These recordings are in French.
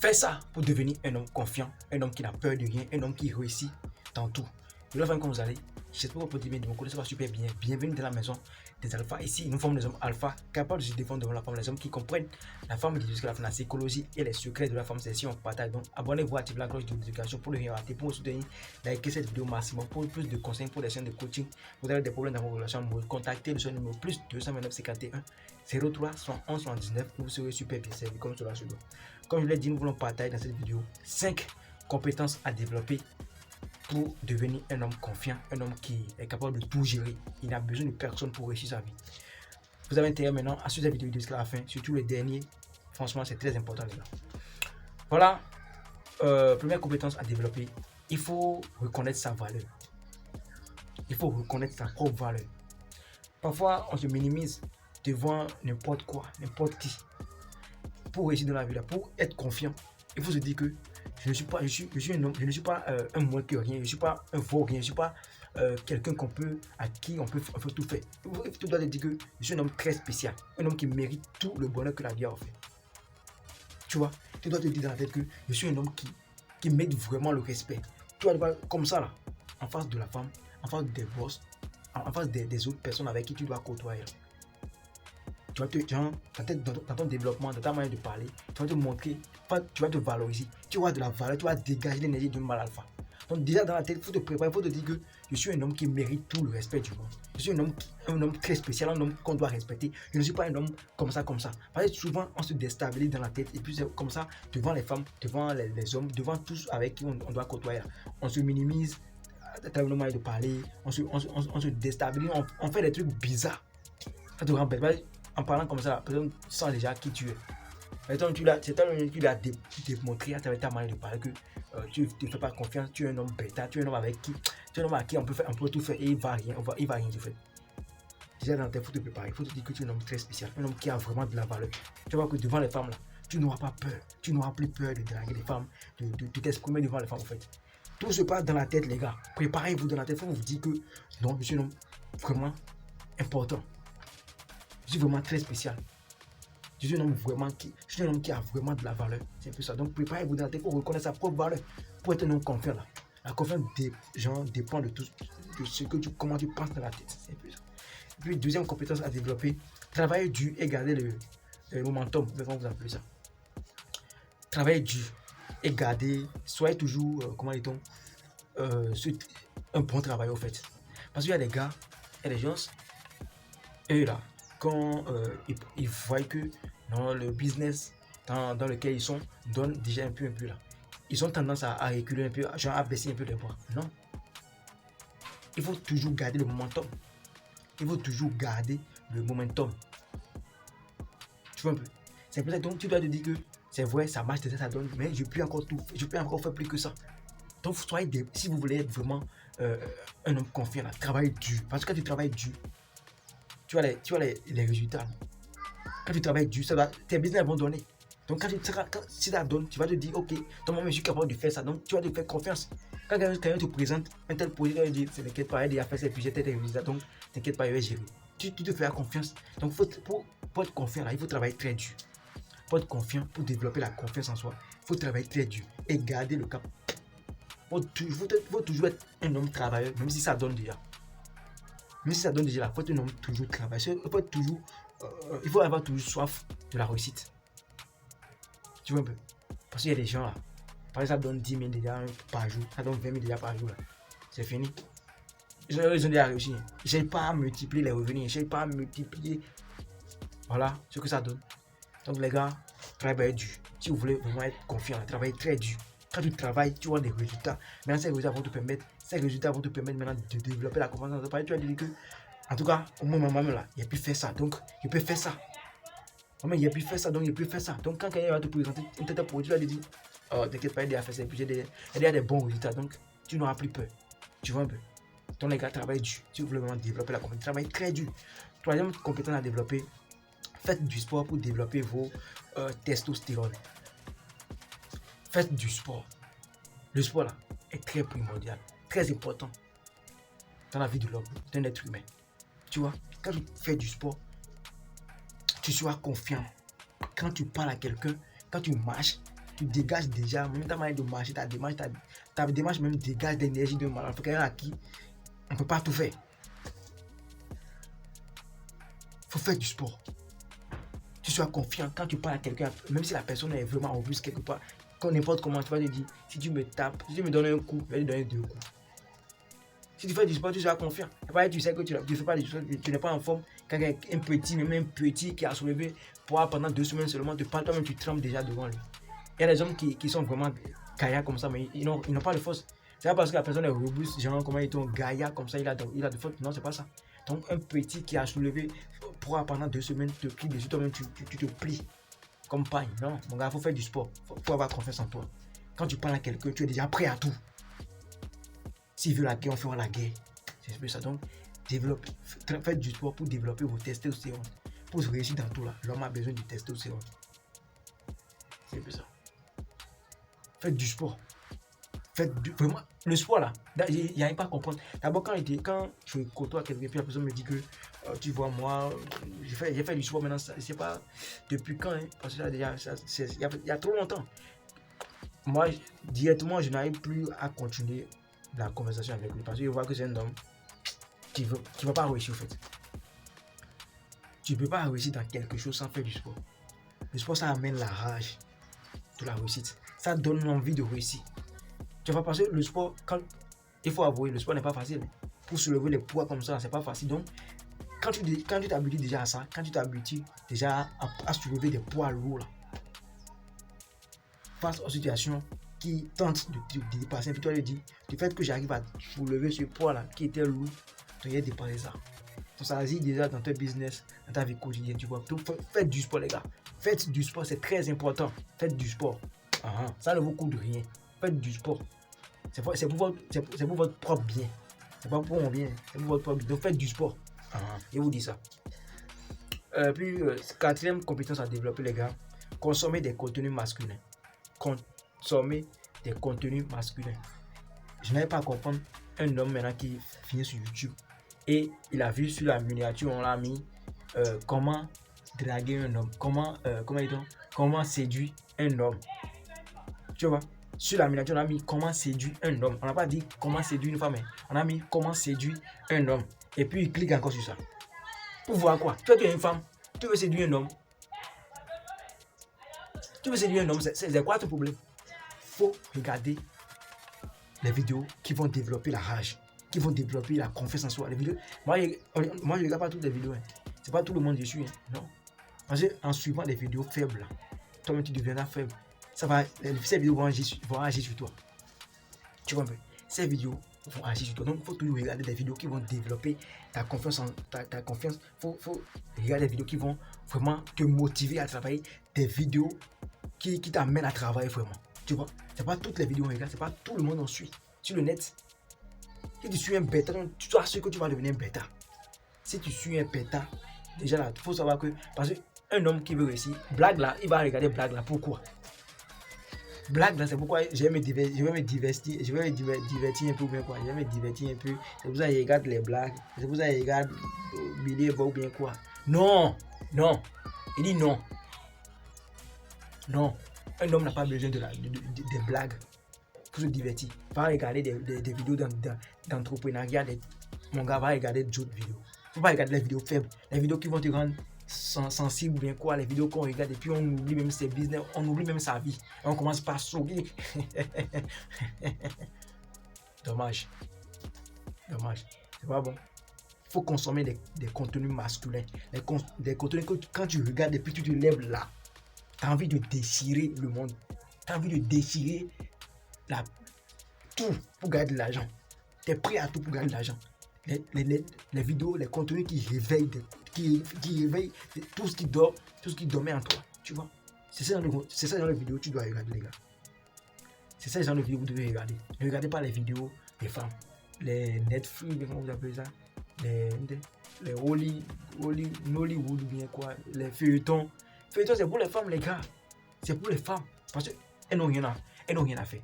Fais ça pour devenir un homme confiant, un homme qui n'a peur de rien, un homme qui réussit dans tout. De la façon comme vous allez, j'espère que vous pouvez bien de mon côté, ça va super bien. Bienvenue dans la maison des alphas. Ici, nous formons des hommes alpha capables de se défendre devant la femme, les hommes qui comprennent la femme jusqu'à la fin, la psychologie et les secrets de la femme. C'est si on partage. Donc, abonnez-vous, activez la cloche de notification pour ne rien rater, pour vous soutenir, likez cette vidéo au maximum. Pour plus de conseils pour les chaînes de coaching, vous avez des problèmes dans vos relations, vous contactez le numéro plus 229 51 03 111 79, vous serez super bien servi comme cela se doit. Comme je l'ai dit, nous voulons partager dans cette vidéo 5 compétences à développer pour devenir un homme confiant, un homme qui est capable de tout gérer. Il n'a besoin de personne pour réussir sa vie. Vous avez intérêt maintenant à suivre cette vidéo jusqu'à la fin, surtout le dernier. Franchement, c'est très important, les gars. Voilà, première compétence à développer, il faut reconnaître sa valeur. Il faut reconnaître sa propre valeur. Parfois, on se minimise devant n'importe quoi, n'importe qui. Pour réussir dans la vie, là, pour être confiant, il faut se dire que je ne suis pas, je suis un homme, je ne suis pas un moins que rien, je ne suis pas un faux rien, je ne suis pas quelqu'un à qui on peut tout faire. Tu dois te dire que je suis un homme très spécial, un homme qui mérite tout le bonheur que la vie a offert. Tu vois, tu dois te dire dans la tête que je suis un homme qui mérite vraiment le respect. Tu vois, comme ça là, en face de la femme, en face des boss, en face des autres personnes avec qui tu dois côtoyer. Tu vas dans ton développement, dans ta manière de parler, tu vas te montrer, tu vas te valoriser, tu vas de la valeur, tu vas dégager l'énergie d'un mal alpha. Donc déjà dans la tête, il faut te préparer, il faut te dire que je suis un homme qui mérite tout le respect du monde. Je suis un homme très spécial, un homme qu'on doit respecter. Je ne suis pas un homme comme ça. Parce que souvent, on se déstabilise dans la tête et puis c'est comme ça, devant les femmes, devant les hommes, devant tous avec qui on doit côtoyer. On se minimise, dans le manière de parler, on se déstabilise, on fait des trucs bizarres. Ça te rend bête. En parlant comme ça, la personne sent déjà qui tu es. C'est toi qui lui as démontré à travers ta manière de parler que tu ne te fais pas confiance, tu es un homme bêta, tu es un homme avec qui on peut tout faire et il va rien te faire. Déjà dans tes faut te préparer, il faut te dire que tu es un homme très spécial, un homme qui a vraiment de la valeur. Tu vois que devant les femmes là, tu n'auras pas peur, tu n'auras plus peur de draguer les femmes, de t'exprimer devant les femmes en fait. Tout se passe dans la tête les gars, préparez-vous dans la tête, il faut vous dire que non, je suis un homme vraiment important. Je suis vraiment très spécial. Je suis un homme qui a vraiment de la valeur. C'est un peu ça. Donc préparez-vous dans la tête, il faut reconnaître sa propre valeur pour être un homme confiant là. La confiance des gens dépend de tout, de comment tu penses dans la tête. C'est un peu ça. Et puis deuxième compétence à développer, travailler dur et garder le momentum. Comment vous appelez ça? Travailler dur et garder, soyez toujours, comment dit-on, un bon travail au fait. Parce qu'il y a des gars, il y a des gens, eux là, quand ils voient que dans le business dans lequel ils sont donne déjà un peu là. Ils ont tendance à reculer un peu, genre à baisser un peu les bras. Non. Il faut toujours garder le momentum. Il faut toujours garder le momentum. Tu vois un peu. C'est pour ça que donc tu dois te dire que c'est vrai, ça marche, ça donne, mais je peux encore faire plus que ça. Donc si vous voulez être vraiment un homme confiant, là, travaille dur. Parce que quand tu travailles dur, tu vois les résultats. Quand tu travailles dur, tes business vont donner. Donc si ça donne, tu vas te dire, ok, moi je suis capable de faire ça. Donc tu vas te faire confiance. Quand quelqu'un te présente un tel projet, tu vas dire, t'inquiète pas, il a fait ses budgets, tes résultats, donc t'inquiète pas, il va gérer. Tu te fais confiance. Donc pour être confiant, là, il faut travailler très dur. Pour être confiant, pour développer la confiance en soi, il faut travailler très dur et garder le cap. Il faut toujours être un homme travailleur, même si ça donne déjà. Même si ça donne déjà, il faut être un homme toujours travailleur. Il faut avoir toujours soif de la réussite. Tu vois un peu. Parce qu'il y a des gens là, par exemple, ça donne 10 000 déjà par jour, ça donne 20 000 déjà par jour là. C'est fini. Ils ont déjà réussi. Ils n'essayent pas à multiplier les revenus, ils n'essayent pas à multiplier. Voilà ce que ça donne. Donc les gars, travaillez dur. Si vous voulez vraiment être confiant, travaillez très dur. Quand tu travailles, tu vois des résultats. Maintenant, ces résultats vont te permettre maintenant de développer la confiance en toi. Tu vas dire que, en tout cas, au moins maman là, il a pu faire ça, donc je peux faire ça. Mais il a pu faire ça, donc il peut faire ça. Donc quand quelqu'un va te présenter un tel produit, tu vas lui dire, oh, t'inquiète pas, il a fait ça, et puis il y a des bons résultats, donc tu n'auras plus peur. Tu vois un peu. Donc les gars, travaillez dur. Si vous voulez vraiment développer la compétence, travaillez très dur. Troisième compétence à développer, faites du sport pour développer vos testostérone. Faites du sport. Le sport là est très primordial, très important dans la vie de l'homme, d'un être humain. Tu vois, quand tu fais du sport, tu seras confiant. Quand tu parles à quelqu'un, quand tu marches, tu dégages déjà, même ta manière de marcher, ta démarche même dégage l'énergie de malade. Faut quelqu'un à qui on ne peut pas tout faire. Faut faire du sport. Tu sois confiant quand tu parles à quelqu'un, même si la personne est vraiment robuste quelque part, quand n'importe comment, tu vas te dire, si tu me tapes, si tu me donnes un coup, je vais te donner 2 coups. Si tu fais du sport, tu seras confiant. Après, tu sais que tu ne fais pas du sport, tu n'es pas en forme. Quand un petit, même un petit qui a soulevé poids pendant 2 semaines seulement, te parle, toi-même tu trembles déjà devant lui. Il y a des hommes qui sont vraiment gaillards comme ça, mais ils n'ont pas de force. C'est pas parce que la personne est robuste, genre comment ils sont gaillards comme ça, il a de force. Non, c'est pas ça. Donc un petit qui a soulevé poids pendant 2 semaines te plie dessus, toi-même tu te plies comme paille. Non, mon gars, il faut faire du sport. Faut avoir confiance en toi. Quand tu parles à quelqu'un, tu es déjà prêt à tout. S'il veut la guerre, on fera la guerre. C'est un peu ça. Donc, faites du sport pour développer vos testostérone. Pour réussir dans tout là, l'homme a besoin du testostérone. C'est un peu ça. Faites du sport. Vraiment, le sport là, il n'y a pas à comprendre. D'abord, quand je côtoie quelqu'un, puis la personne me dit que tu vois, moi, j'ai fait du sport maintenant, je ne sais pas depuis quand, hein, parce que déjà, il y a trop longtemps. Moi, directement, je n'arrive plus à continuer la conversation avec lui parce que je vois que c'est un homme qui ne va pas réussir, en fait. Tu ne peux pas réussir dans quelque chose sans faire du sport. Le sport, ça amène la rage de la réussite. Ça donne l'envie de réussir. Tu vois, parce que le sport, il faut avouer, le sport n'est pas facile. Pour soulever les poids comme ça, c'est pas facile. Donc, quand tu t'habitues déjà à ça, quand tu t'habitues déjà à soulever des poids lourds, là, face aux situations qui tentent de dépasser, puis toi, tu dis, du fait que j'arrive à soulever ce poids-là qui était lourd, tu vas dépasser ça. Donc, ça agit déjà dans ton business, dans ta vie quotidienne, tu vois. Donc, faites du sport, les gars. Faites du sport, c'est très important. Faites du sport. Ça ne vous coûte rien. Faites du sport. C'est pour votre propre bien. C'est pas pour mon bien. C'est pour votre propre bien. Donc faites du sport. Je vous dis ça. Puis, quatrième compétence à développer, les gars. Consommer des contenus masculins. Consommer des contenus masculins. Je n'arrive pas à comprendre un homme maintenant qui finit sur YouTube. Et il a vu sur la miniature, on l'a mis comment draguer un homme. Comment séduire un homme. Tu vois, sur la miniature, on a mis comment séduire un homme. On n'a pas dit comment séduire une femme, mais on a mis comment séduire un homme. Et puis, il clique encore sur ça. Pour voir quoi? Toi, tu es une femme, tu veux séduire un homme. Tu veux séduire un homme, c'est quoi ton problème? Faut regarder les vidéos qui vont développer la rage, qui vont développer la confiance en soi. Les vidéos, moi je ne regarde pas toutes les vidéos. C'est pas tout le monde que je suis. Non. Parce qu'en suivant les vidéos faibles, toi-même tu deviendras faible. Ces vidéos vont agir sur toi. Tu vois un peu. Ces vidéos vont agir sur toi. Donc, il faut toujours regarder des vidéos qui vont développer ta confiance. Ta confiance. Il faut regarder des vidéos qui vont vraiment te motiver à travailler. Des vidéos qui t'amènent à travailler vraiment. Tu vois, c'est pas toutes les vidéos, regarde, c'est pas tout le monde en suit. Sur le net, si tu suis un bêta, tu dois assurer que tu vas devenir un bêta. Si tu suis un bêta, déjà là, il faut savoir que, parce qu'un homme qui veut réussir, blague là, il va regarder blague là. Pourquoi? Blague là, c'est pourquoi je vais me divertir un peu bien quoi. Je vais me divertir un peu. C'est pour ça que je regarde les blagues. C'est pour ça que je regarde Billy ou bien quoi. Non, non. Il dit non. Non. Un homme n'a pas besoin des blagues pour se divertir. Va regarder des vidéos d'entrepreneuriat. Mon gars va regarder d'autres vidéos. Il ne faut pas regarder les vidéos faibles. Les vidéos qui vont te rendre sensible ou bien quoi, les vidéos qu'on regarde et puis on oublie même ses business, on oublie même sa vie et on commence par sourire. Dommage, c'est pas bon. Il faut consommer des contenus masculins, des contenus que quand tu regardes et puis tu te lèves là, tu as envie de déchirer le monde, tu as envie de déchirer tout pour gagner de l'argent, tu es prêt à tout pour gagner de l'argent. Les vidéos, les contenus qui réveillent tout ce qui dormait en toi, tu vois. C'est ça dans les vidéos que tu dois regarder, les gars. C'est ça dans les vidéos que vous devez regarder. Ne regardez pas les vidéos des femmes. Les Netflix, comment vous appelez ça? Les Nollywood ou bien quoi. Les feuilletons. Feuilletons, c'est pour les femmes, les gars. C'est pour les femmes. Parce qu'elles n'ont rien à faire.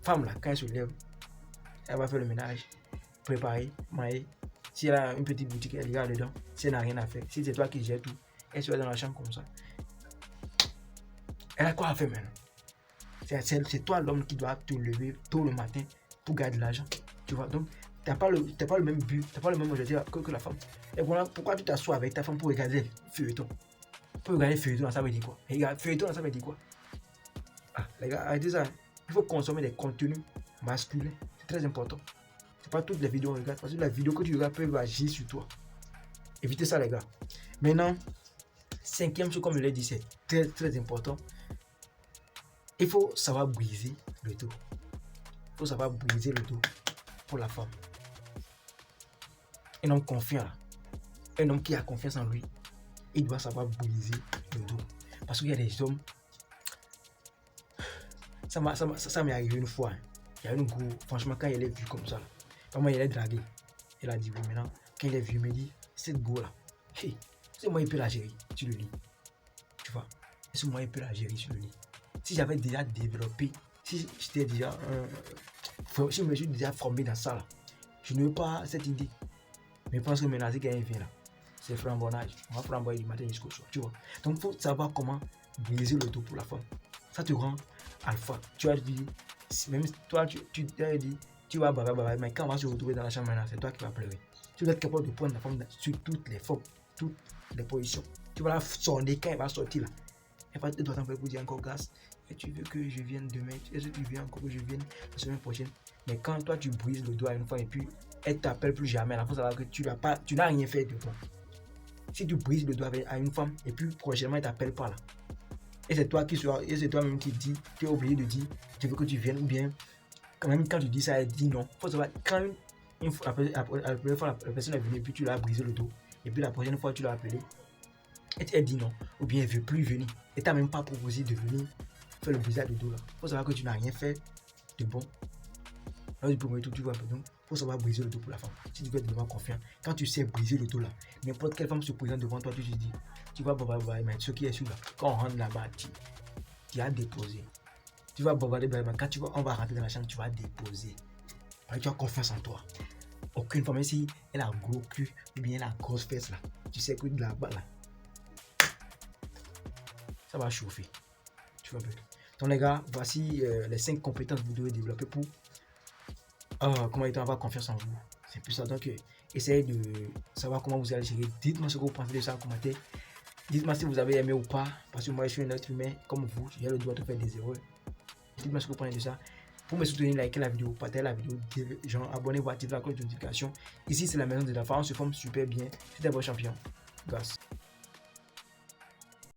Femme là, quand elle se lève, elle va faire le ménage. Préparer, mailler. Si elle a une petite boutique, elle regarde dedans. Si elle n'a rien à faire, si c'est toi qui gères tout, elle se va dans la chambre comme ça. Elle a quoi à faire maintenant? C'est toi l'homme qui doit te lever tôt le matin pour gagner de l'argent. Tu vois, donc t'as pas le même but, t'as pas le même objectif que la femme. Et voilà pourquoi tu t'assois avec ta femme pour regarder le feuilleton. Pour regarder feuilleton, ça veut dire quoi? Regarde, feuilleton, ça veut dire quoi? Ah, les gars, arrêtez ça. Il faut consommer des contenus masculins. C'est très important. C'est pas toutes les vidéos que tu regardes, parce que la vidéo que tu regardes peut agir sur toi. Évitez ça, les gars. Maintenant, cinquième chose, comme je l'ai dit, c'est très très important. Il faut savoir briser le dos. Il faut savoir briser le dos pour la femme. Un homme confiant, là. Un homme qui a confiance en lui, il doit savoir briser le dos. Parce qu'il y a des hommes. Ça m'est arrivé une fois. Hein. Il y a une go, franchement, quand il est vu comme ça, comment il est dragué. Il a dit oui, maintenant, quand il est vu, il me dit, cette go là, hey, c'est moi, il peut la gérer, tu le lis. Tu vois, c'est moi, il peut la gérer, tu le lis. Si j'avais déjà développé, si j'étais déjà, si je me suis déjà formé dans ça là, je n'ai pas cette idée. Mais je pense que maintenant, c'est quand il vient là, c'est flambonnage. On va flamboyer du matin jusqu'au soir, tu vois. Donc, il faut savoir comment briser le dos pour la femme. Ça te rend alpha. Tu as dit, même toi, tu as dit, tu vas baver, mais quand on va se retrouver dans la chambre maintenant, c'est toi qui vas pleurer. Tu dois être capable de prendre la femme sur toutes les formes, toutes les positions. Tu vas la sonner quand elle va sortir là. Elle doit t'envoyer pour dire encore grâce. Et tu veux que je vienne demain, est-ce que tu veux encore que je vienne la semaine prochaine? Mais quand toi tu brises le doigt une fois et puis elle t'appelle plus jamais, il faut savoir que tu n'as rien fait de toi. Si tu brises le doigt à une femme et puis prochainement elle t'appelle pas là. Et c'est toi toi-même qui dis, tu es obligé de dire, je veux que tu viennes ou bien quand même quand tu dis ça, elle dit non. Il faut savoir quand une fois, la première fois la personne est venue et puis tu l'as brisé le dos et puis la prochaine fois tu l'as appelé et elle dit non ou bien elle veut plus venir et tu n'as même pas proposé de venir faire le brisage de dos là. Il faut savoir que tu n'as rien fait de bon. Alors du premier tour, tu vois, donc il faut savoir briser le dos pour la femme. Si tu veux être vraiment confiant, quand tu sais briser le dos là, n'importe quelle femme se présente devant toi, tu te dis, tu vas bavarder, mais ce qui est sûr là, quand on rentre là-bas, tu as déposé. Tu vas bavarder, quand on va rentrer dans la chambre, tu vas déposer. Parce que tu as confiance en toi. Aucune femme, même si elle a un gros cul ou bien elle a une grosse fesse là, tu sais que de là-bas là, ça va chauffer. Tu vois bien. Donc les gars, voici les 5 compétences que vous devez développer pour comment avoir confiance en vous. C'est plus ça. Donc essayez de savoir comment vous allez gérer. Dites-moi ce que vous pensez de ça en commentaire. Dites-moi si vous avez aimé ou pas. Parce que moi je suis un être humain comme vous. J'ai le droit de faire des erreurs. Dites-moi ce que vous pensez de ça. Pour me soutenir, likez la vidéo, partagez la vidéo, genre abonnez-vous, activez la cloche de notification. Ici c'est la maison de la femme, on se forme super bien. C'était votre champion. Gas.